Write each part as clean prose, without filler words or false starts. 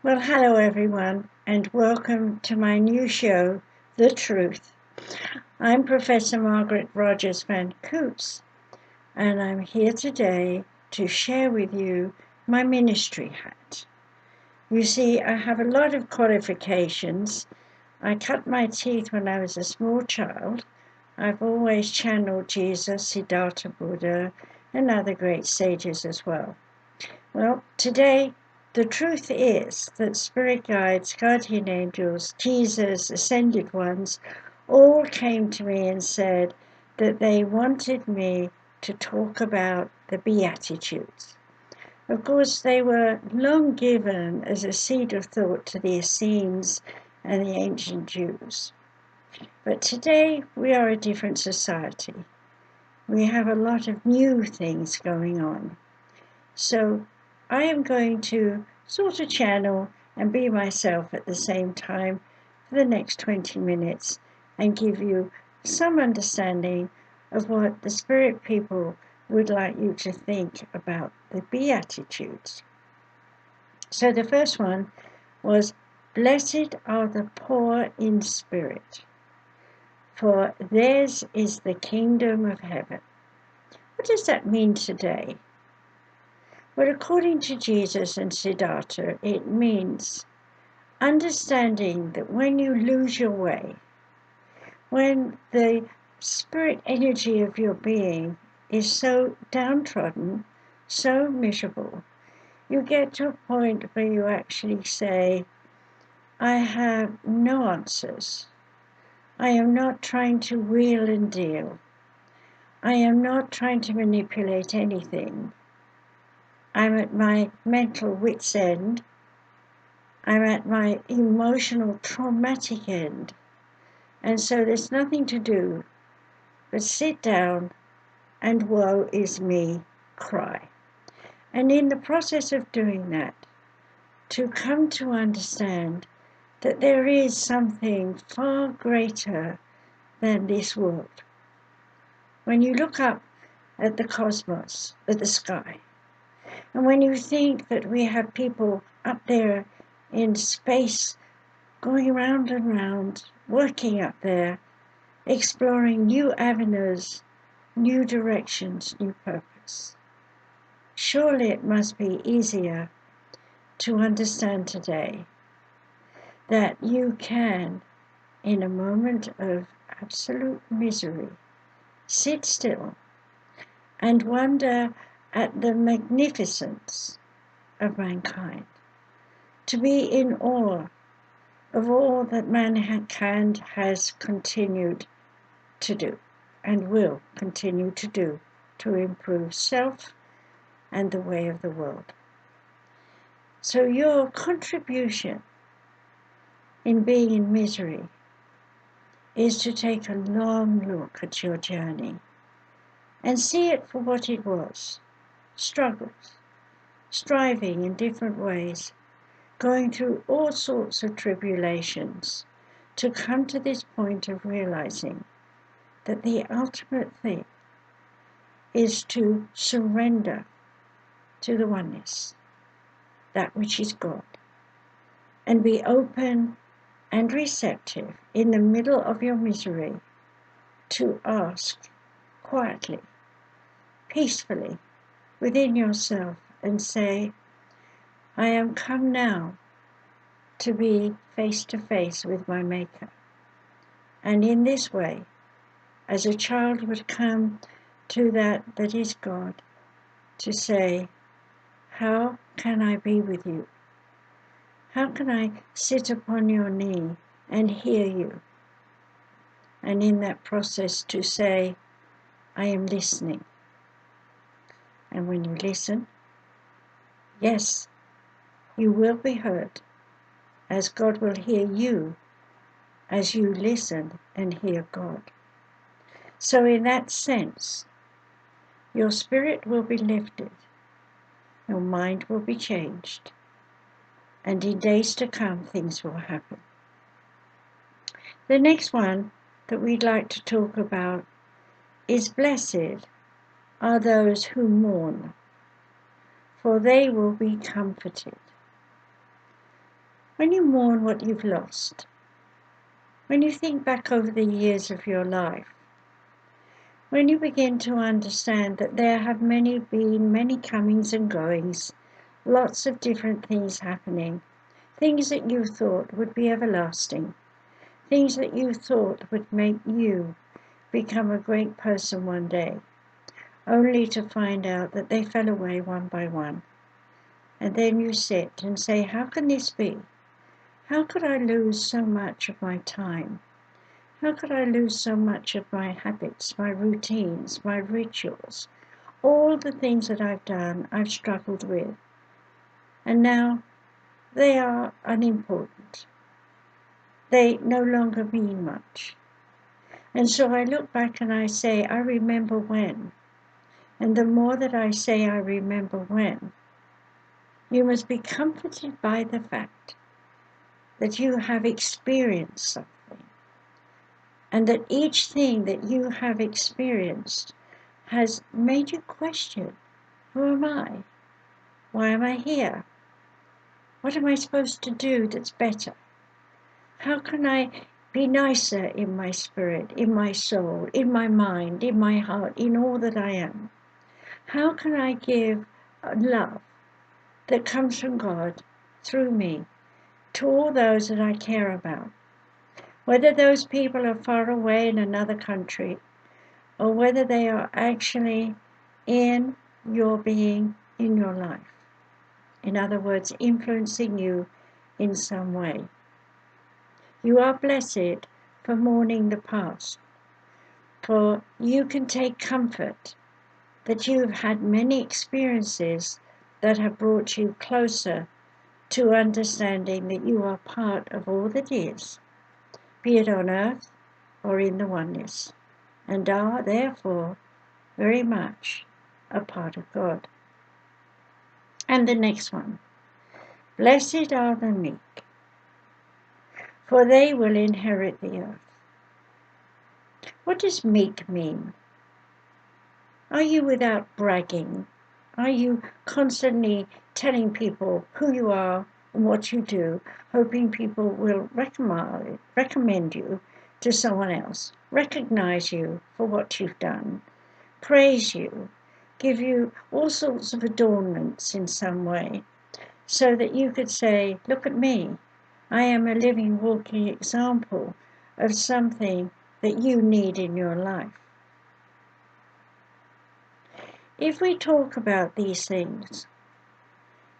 Well, hello everyone, and welcome to my new show, The Truth. I'm Professor Margaret Rogers van Coops, and I'm here today to share with you my ministry hat. You see, I have a lot of qualifications. I cut my teeth when I was a small child. I've always channeled Jesus, Siddhartha Buddha, and other great sages as well. Well, today, the truth is that spirit guides, guardian angels, Jesus, ascended ones, all came to me and said that they wanted me to talk about the Beattitudes. Of course, they were long given as a seed of thought to the Essenes and the ancient Jews. But today, we are a different society. We have a lot of new things going on. So I am going to sort of channel and be myself at the same time for the next 20 minutes and give you some understanding of what the spirit people would like you to think about the Beatitudes. So the first one was, "Blessed are the poor in spirit, for theirs is the kingdom of heaven." What does that mean today? But according to Jesus and Siddhartha, it means understanding that when you lose your way, when the spirit energy of your being is so downtrodden, so miserable, you get to a point where you actually say, I have no answers. I am not trying to wheel and deal. I am not trying to manipulate anything. I'm at my mental wit's end. I'm at my emotional traumatic end. And so there's nothing to do but sit down and woe is me cry. And in the process of doing that, to come to understand that there is something far greater than this world. When you look up at the cosmos, at the sky, and when you think that we have people up there in space going round and round, working up there, exploring new avenues, new directions, new purpose, surely it must be easier to understand today that you can, in a moment of absolute misery, sit still and wonder at the magnificence of mankind, to be in awe of all that mankind has continued to do and will continue to do to improve self and the way of the world. So your contribution in being in misery is to take a long look at your journey and see it for what it was: struggles, striving in different ways, going through all sorts of tribulations to come to this point of realizing that the ultimate thing is to surrender to the oneness, that which is God, and be open and receptive in the middle of your misery to ask quietly, peacefully within yourself and say, I am come now to be face to face with my Maker. And in this way, as a child would come to that is God, to say, how can I be with you? How can I sit upon your knee and hear you? And in that process to say, I am listening. And when you listen, yes, you will be heard, as God will hear you as you listen and hear God. So in that sense, your spirit will be lifted, your mind will be changed, and in days to come, things will happen. The next one that we'd like to talk about is, blessed are those who mourn, for they will be comforted. When you mourn what you've lost, when you think back over the years of your life, when you begin to understand that there have been many comings and goings, lots of different things happening, things that you thought would be everlasting, things that you thought would make you become a great person one day, only to find out that they fell away one by one. And then you sit and say, how can this be? How could I lose so much of my time? How could I lose so much of my habits, my routines, my rituals, all the things that I've done, I've struggled with, and now they are unimportant. They no longer mean much. And so I look back and I say, I remember when. And the more that I say I remember when, you must be comforted by the fact that you have experienced something, and that each thing that you have experienced has made you question, who am I? Why am I here? What am I supposed to do that's better? How can I be nicer in my spirit, in my soul, in my mind, in my heart, in all that I am? How can I give love that comes from God through me to all those that I care about? Whether those people are far away in another country, or whether they are actually in your being, in your life. In other words, influencing you in some way. You are blessed for mourning the past, for you can take comfort that you have had many experiences that have brought you closer to understanding that you are part of all that is, be it on earth or in the oneness, and are therefore very much a part of God. And the next one, blessed are the meek, for they will inherit the earth. What does meek mean? Are you without bragging? Are you constantly telling people who you are and what you do, hoping people will recommend you to someone else, recognize you for what you've done, praise you, give you all sorts of adornments in some way, so that you could say, look at me, I am a living, walking example of something that you need in your life? If we talk about these things,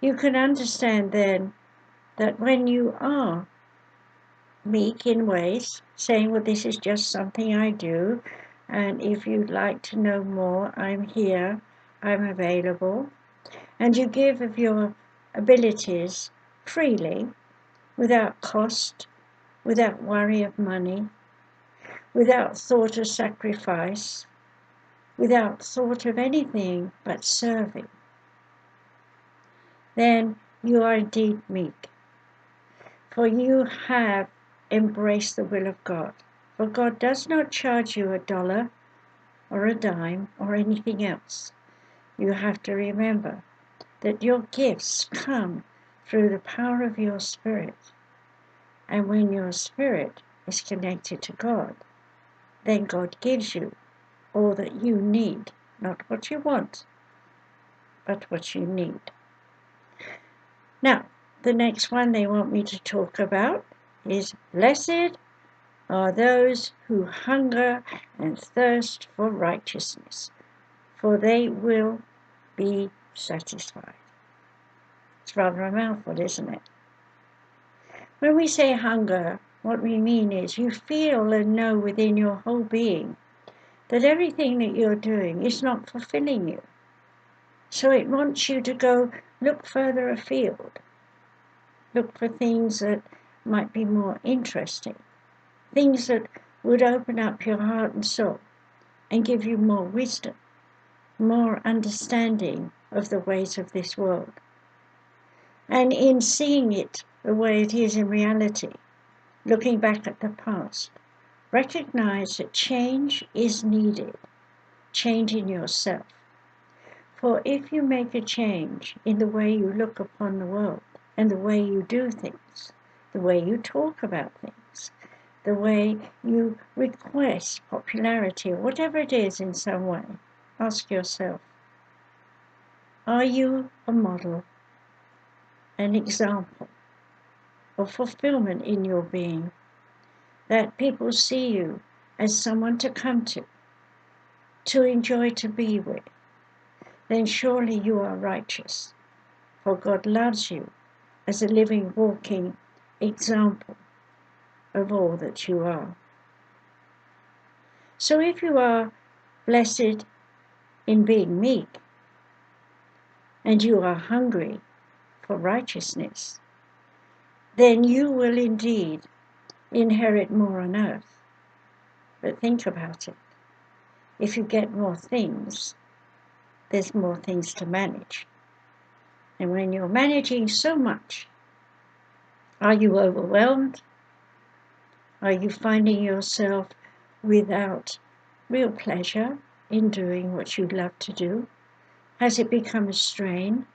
you can understand then that when you are meek in ways, saying, well, this is just something I do, and if you'd like to know more, I'm here, I'm available, and you give of your abilities freely, without cost, without worry of money, without thought of sacrifice, without thought of anything but serving, then you are indeed meek. For you have embraced the will of God. For God does not charge you $1 or a dime or anything else. You have to remember that your gifts come through the power of your spirit. And when your spirit is connected to God, then God gives you all that you need, not what you want, but what you need. Now, the next one they want me to talk about is blessed are those who hunger and thirst for righteousness, for they will be satisfied. It's rather a mouthful, isn't it? When we say hunger, what we mean is you feel and know within your whole being that everything that you're doing is not fulfilling you. So it wants you to go look further afield, look for things that might be more interesting, things that would open up your heart and soul and give you more wisdom, more understanding of the ways of this world. And in seeing it the way it is in reality, looking back at the past, recognize that change is needed, change in yourself. For if you make a change in the way you look upon the world and the way you do things, the way you talk about things, the way you request popularity, or whatever it is in some way. Ask yourself, are you a model, an example of fulfillment in your being, that people see you as someone to come to enjoy, to be with? Then surely you are righteous, for God loves you as a living, walking example of all that you are. So if you are blessed in being meek, and you are hungry for righteousness, then you will indeed inherit more on earth. But think about it. If you get more things, there's more things to manage. And when you're managing so much, are you overwhelmed? Are you finding yourself without real pleasure in doing what you love to do? Has it become a strain?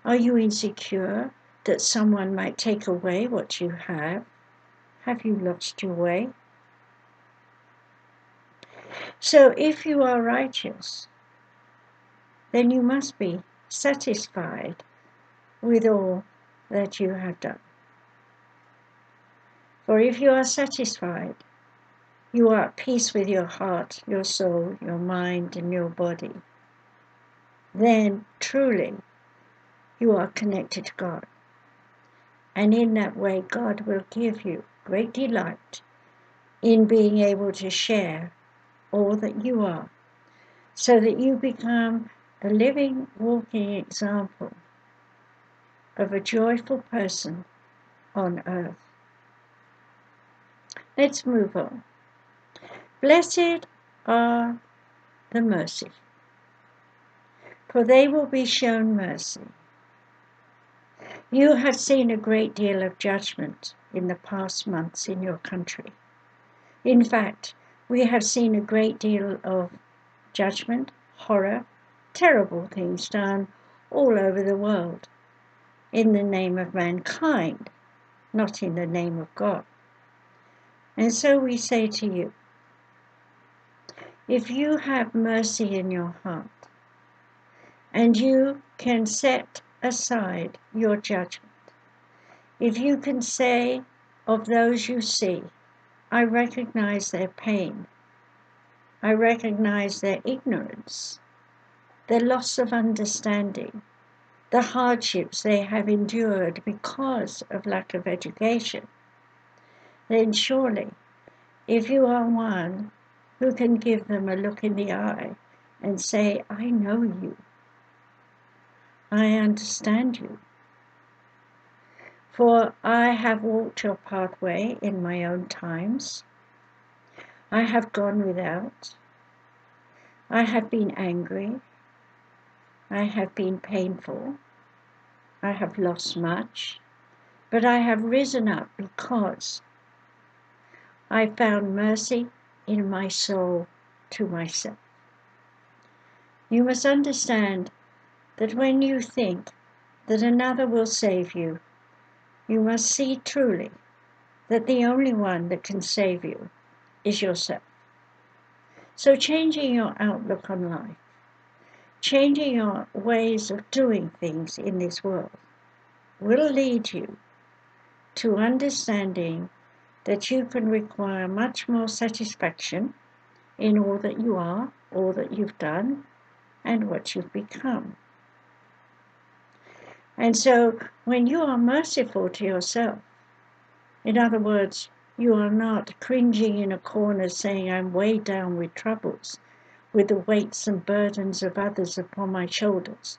Are you insecure that someone might take away what you have? Have you lost your way? So if you are righteous, then you must be satisfied with all that you have done. For if you are satisfied, you are at peace with your heart, your soul, your mind, and your body, then truly you are connected to God. And in that way, God will give you great delight in being able to share all that you are, so that you become a living, walking example of a joyful person on earth. Let's move on. Blessed are the merciful, for they will be shown mercy. You have seen a great deal of judgment in the past months in your country. In fact, we have seen a great deal of judgment, horror, terrible things done all over the world in the name of mankind, not in the name of God. And so we say to you, if you have mercy in your heart, and you can set aside your judgment, if you can say of those you see, I recognize their pain, I recognize their ignorance, their loss of understanding, the hardships they have endured because of lack of education, then surely, if you are one who can give them a look in the eye and say, I know you, I understand you, for I have walked your pathway in my own times, I have gone without, I have been angry, I have been painful, I have lost much, but I have risen up because I found mercy in my soul to myself. You must understand that when you think that another will save you, you must see truly that the only one that can save you is yourself. So changing your outlook on life, changing your ways of doing things in this world will lead you to understanding that you can require much more satisfaction in all that you are, all that you've done, and what you've become. And so when you are merciful to yourself, in other words, you are not cringing in a corner saying, I'm weighed down with troubles, with the weights and burdens of others upon my shoulders,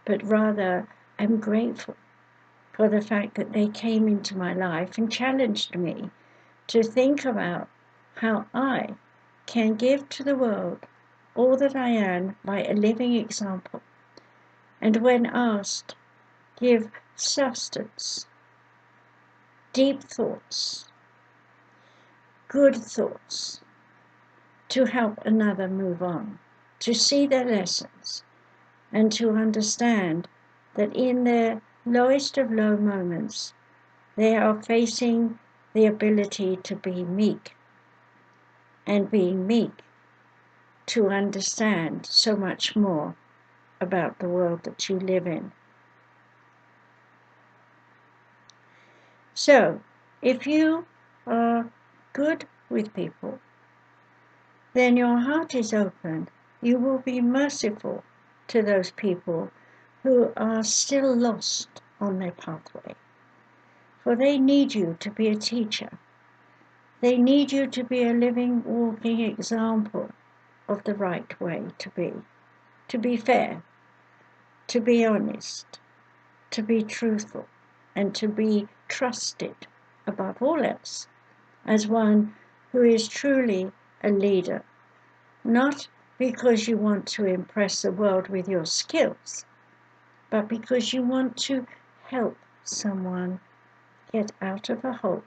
but rather am grateful for the fact that they came into my life and challenged me to think about how I can give to the world all that I am by a living example, and when asked, give substance, deep thoughts, good thoughts, to help another move on, to see their lessons, and to understand that in their lowest of low moments, They are facing the ability to be meek, and being meek to understand so much more about the world that you live in. So, if you are good with people, then your heart is open. You will be merciful to those people who are still lost on their pathway. For they need you to be a teacher. They need you to be a living, walking example of the right way to be fair, to be honest, to be truthful, and to be trusted above all else as one who is truly a leader, not because you want to impress the world with your skills, but because you want to help someone get out of a hole,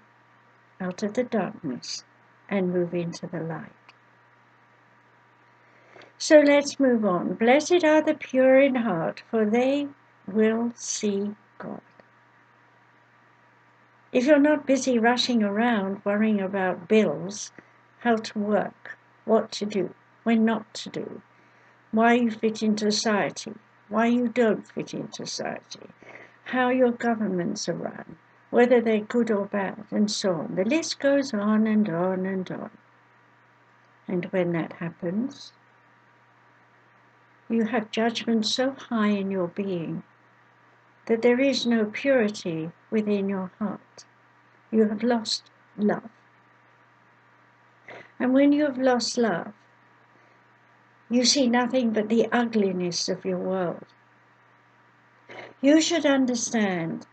out of the darkness, and move into the light. So let's move on. Blessed are the pure in heart, for they will see God. If you're not busy rushing around worrying about bills, how to work, what to do, when not to do, why you fit into society, why you don't fit into society, how your governments are run, whether they're good or bad, and so on. The list goes on and on and on. And when that happens, you have judgment so high in your being that there is no purity within your heart. You have lost love. And when you have lost love, you see nothing but the ugliness of your world. You should understand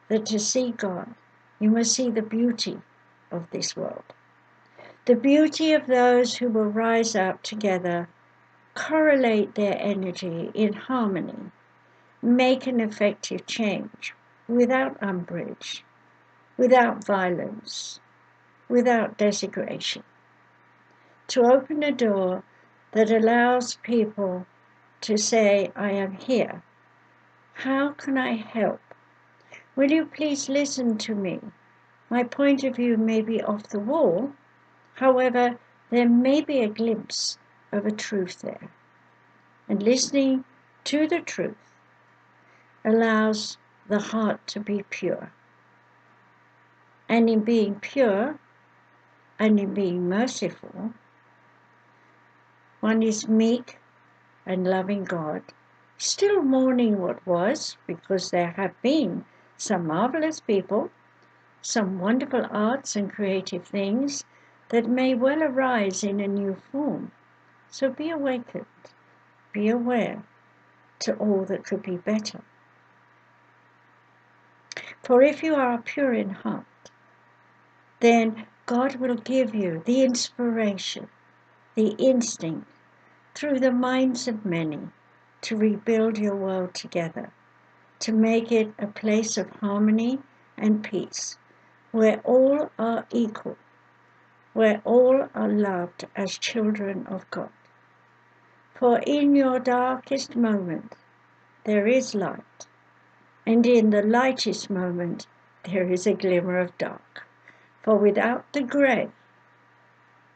that to see God, you must see the beauty of this world. The beauty of those who will rise up together, correlate their energy in harmony, make an effective change without umbrage, without violence, without desecration. To open a door that allows people to say, I am here. How can I help? Will you please listen to me? My point of view may be off the wall. However, there may be a glimpse of a truth there. And listening to the truth allows the heart to be pure. And in being pure and in being merciful, one is meek and loving God, still mourning what was, because there have been some marvelous people, some wonderful arts and creative things that may well arise in a new form. So be awakened, be aware to all that could be better. For if you are pure in heart, then God will give you the inspiration, the instinct, through the minds of many, to rebuild your world together, to make it a place of harmony and peace, where all are equal, where all are loved as children of God. For in your darkest moment there is light, and in the lightest moment there is a glimmer of dark. For without the grey,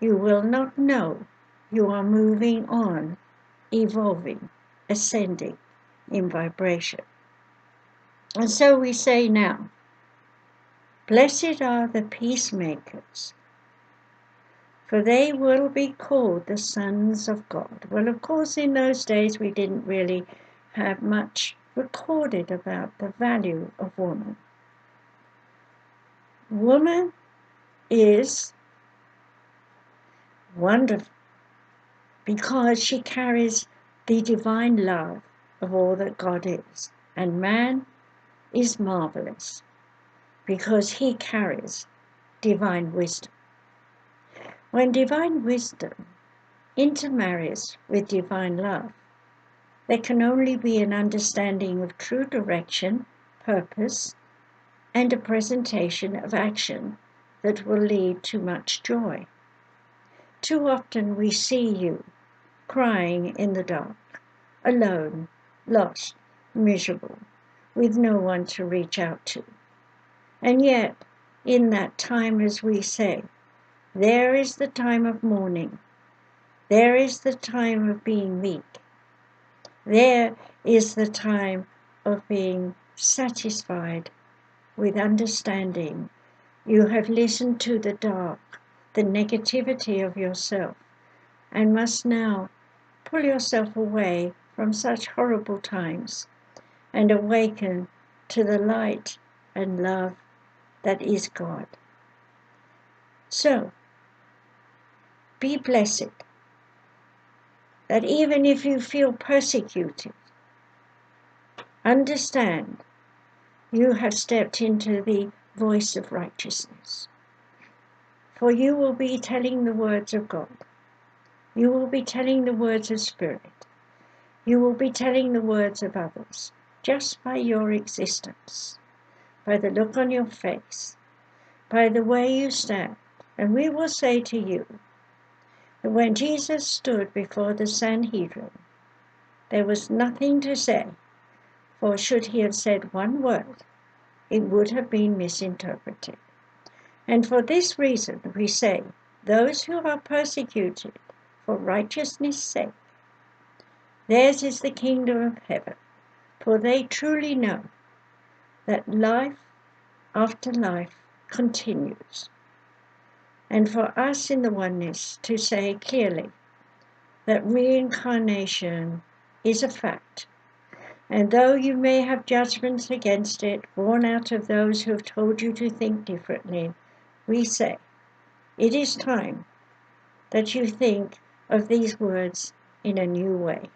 you will not know you are moving on, evolving, ascending in vibration. And so we say now, blessed are the peacemakers, for they will be called the sons of God. Well, of course, in those days we didn't really have much recorded about the value of woman. Woman is wonderful because she carries the divine love of all that God is. And man is marvelous because he carries divine wisdom. When divine wisdom intermarries with divine love, there can only be an understanding of true direction, purpose, and a presentation of action that will lead to much joy. Too often we see you crying in the dark, alone, lost, miserable, with no one to reach out to. And yet, in that time, as we say, there is the time of mourning. There is the time of being meek. There is the time of being satisfied with understanding. You have listened to the dark, the negativity of yourself, and must now pull yourself away from such horrible times and awaken to the light and love that is God. So, be blessed that even if you feel persecuted, understand you have stepped into the voice of righteousness. For you will be telling the words of God. You will be telling the words of Spirit. You will be telling the words of others, just by your existence, by the look on your face, by the way you stand. And we will say to you that when Jesus stood before the Sanhedrin, there was nothing to say, for should he have said one word, it would have been misinterpreted. And for this reason we say, those who are persecuted for righteousness' sake, theirs is the kingdom of heaven, for they truly know that life after life continues. And for us in the oneness to say clearly that reincarnation is a fact, and though you may have judgments against it born out of those who have told you to think differently, we say it is time that you think of these words in a new way.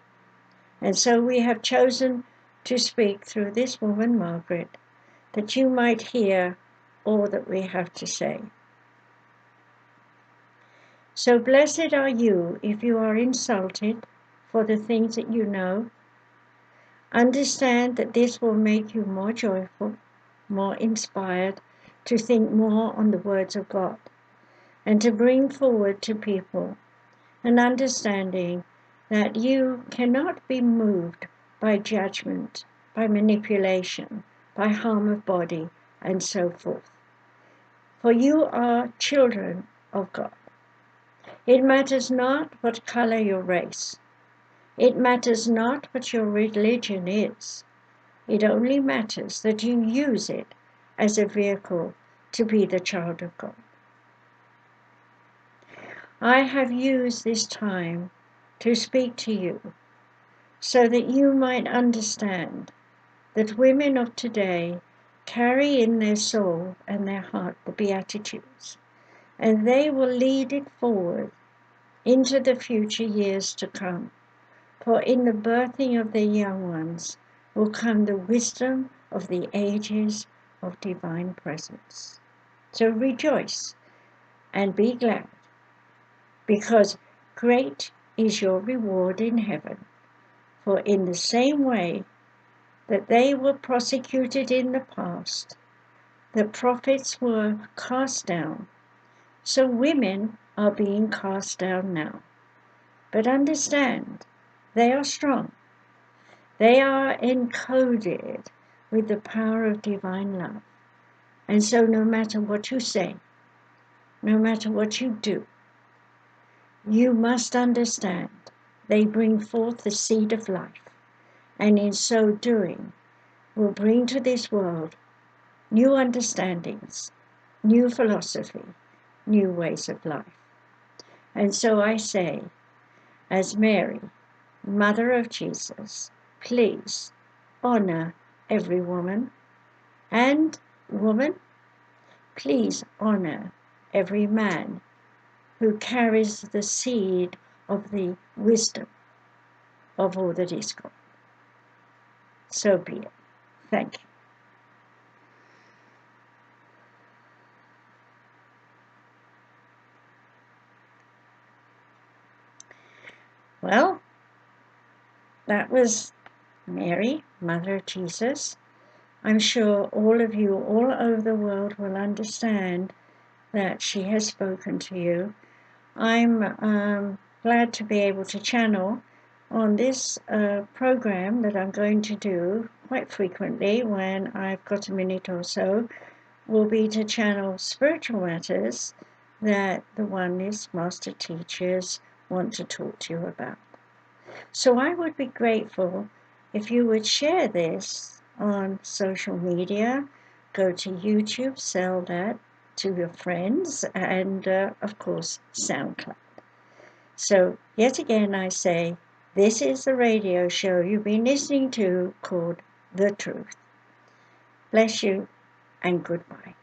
And so we have chosen to speak through this woman, Margaret, that you might hear all that we have to say. So blessed are you if you are insulted for the things that you know. Understand that this will make you more joyful, more inspired, to think more on the words of God, and to bring forward to people an understanding that you cannot be moved by judgment, by manipulation, by harm of body, and so forth. For you are children of God. It matters not what color your race. It matters not what your religion is. It only matters that you use it as a vehicle to be the child of God. I have used this time to speak to you so that you might understand that women of today carry in their soul and their heart the Beattitudes, and they will lead it forward into the future years to come. For in the birthing of their young ones will come the wisdom of the ages of divine presence. So rejoice and be glad, because great is your reward in heaven. For in the same way that they were prosecuted in the past, the prophets were cast down, so women are being cast down now. But understand, they are strong. They are encoded with the power of divine love. And so no matter what you say, no matter what you do, you must understand they bring forth the seed of life, and in so doing will bring to this world new understandings, new philosophy, new ways of life. And so I say, as Mary, Mother of Jesus, please honor every woman, and woman, please honor every man who carries the seed of the wisdom of all that is God. So be it. Thank you. Well, that was Mary, Mother of Jesus. I'm sure all of you all over the world will understand that she has spoken to you. I'm glad to be able to channel on this program that I'm going to do quite frequently when I've got a minute or so, will be to channel spiritual matters that the Oneness Master Teachers want to talk to you about. So I would be grateful if you would share this on social media. Go to YouTube, sell that to your friends, and of course, SoundCloud. So, yet again, I say, this is the radio show you've been listening to called The Truth. Bless you and goodbye.